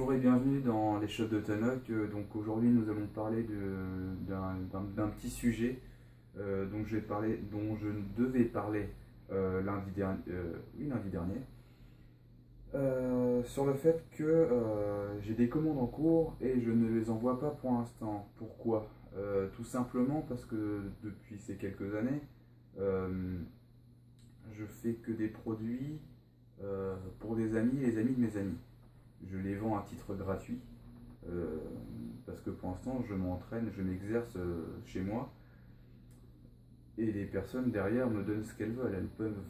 Bonjour et bienvenue dans les Shots de Tannock. Donc aujourd'hui nous allons parler d'un petit sujet dont je devais parler lundi dernier, sur le fait que j'ai des commandes en cours et je ne les envoie pas pour l'instant. Pourquoi? Tout simplement parce que depuis ces quelques années, je fais que des produits pour des amis et les amis de mes amis. Je les vends à titre gratuit parce que pour l'instant je m'entraîne, je m'exerce chez moi et les personnes derrière me donnent ce qu'elles veulent. Elles peuvent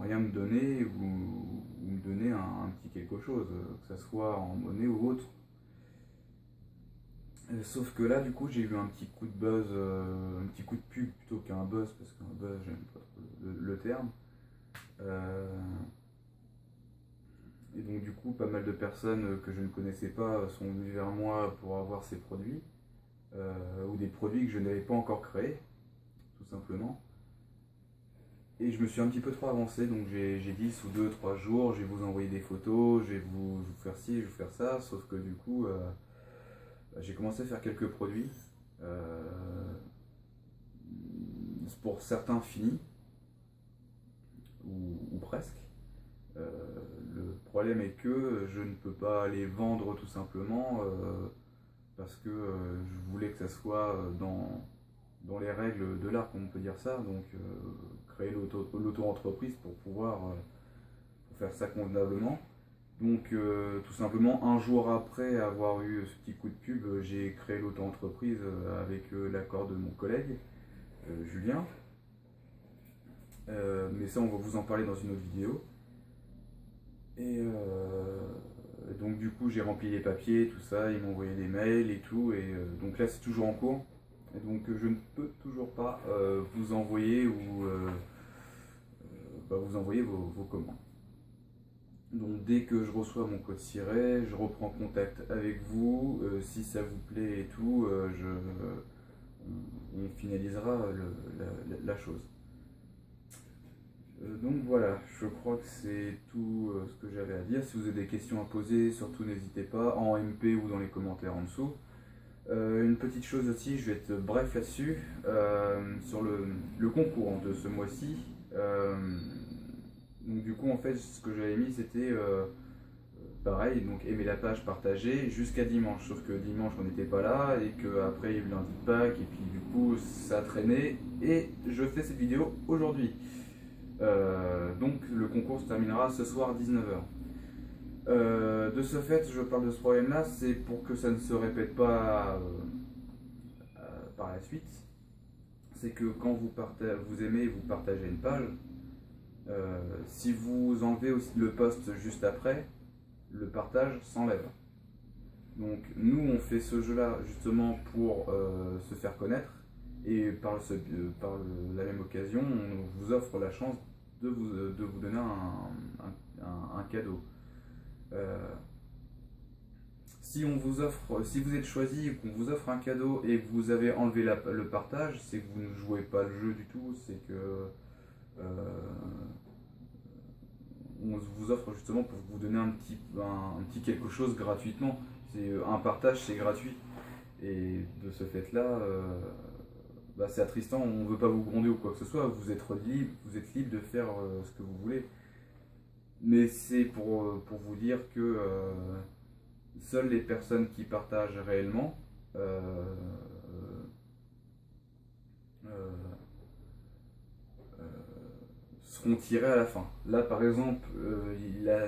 rien me donner ou me donner un petit quelque chose, que ce soit en monnaie ou autre. Sauf que là du coup j'ai eu un petit coup de buzz, un petit coup de pub plutôt qu'un buzz, parce qu'un buzz j'aime pas trop le terme. Et donc du coup, pas mal de personnes que je ne connaissais pas sont venues vers moi pour avoir ces produits, ou des produits que je n'avais pas encore créés, tout simplement. Et je me suis un petit peu trop avancé, donc j'ai dit sous 2 3 jours, je vais vous envoyer des photos, je vais vous faire ci, je vais vous faire ça, sauf que du coup, j'ai commencé à faire quelques produits, pour certains finis, ou presque. Euh, le problème est que je ne peux pas les vendre tout simplement parce que je voulais que ça soit dans les règles de l'art, comme on peut dire ça, donc créer l'auto-entreprise pour pouvoir pour faire ça convenablement. Donc tout simplement un jour après avoir eu ce petit coup de pub, j'ai créé l'auto-entreprise avec l'accord de mon collègue Julien. Mais ça on va vous en parler dans une autre vidéo. Et donc du coup j'ai rempli les papiers, tout ça, ils m'ont envoyé des mails et tout, et donc là c'est toujours en cours. Et donc je ne peux toujours pas vous envoyer vous envoyer vos commandes. Donc dès que je reçois mon code SIRET, je reprends contact avec vous, si ça vous plaît et tout, on finalisera la chose. Donc voilà, je crois que c'est tout ce que j'avais à dire. Si vous avez des questions à poser, surtout n'hésitez pas, en MP ou dans les commentaires en dessous. Une petite chose aussi, je vais être bref là-dessus, sur le concours de ce mois-ci. Donc du coup, en fait, ce que j'avais mis, c'était pareil, donc aimer la page, partager, jusqu'à dimanche. Sauf que dimanche, on n'était pas là, et qu'après, il y a eu lundi de Pâques, et puis du coup, ça a traîné, et je fais cette vidéo aujourd'hui. Donc le concours se terminera ce soir 19h. De ce fait, je parle de ce problème-là, c'est pour que ça ne se répète pas par la suite. C'est que quand vous aimez et vous partagez une page, si vous enlevez aussi le post juste après, le partage s'enlève. Donc nous, on fait ce jeu-là justement pour se faire connaître, et par la même occasion, on vous offre la chance de vous donner un cadeau. Si vous êtes choisi et qu'on vous offre un cadeau et que vous avez enlevé le partage, c'est que vous ne jouez pas le jeu du tout, c'est que on vous offre justement pour vous donner un petit quelque chose gratuitement. Un partage, c'est gratuit. Et de ce fait-là, c'est attristant, on ne veut pas vous gronder ou quoi que ce soit, vous êtes libre de faire ce que vous voulez. Mais c'est pour vous dire que seules les personnes qui partagent réellement seront tirées à la fin. Là par exemple, le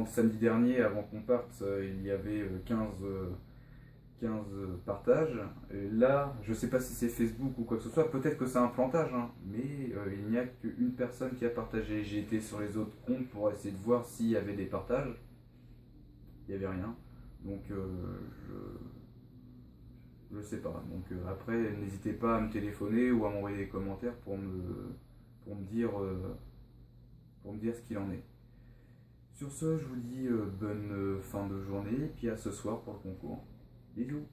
samedi dernier, avant qu'on parte, il y avait 15 partages. Et là, je sais pas si c'est Facebook ou quoi que ce soit, peut-être que c'est un plantage, hein, mais il n'y a qu'une personne qui a partagé. J'ai été sur les autres comptes pour essayer de voir s'il y avait des partages. Il n'y avait rien. Donc je sais pas. Donc après, n'hésitez pas à me téléphoner ou à m'envoyer des commentaires pour me dire ce qu'il en est. Sur ce, je vous dis bonne fin de journée, et puis à ce soir pour le concours. Bisous.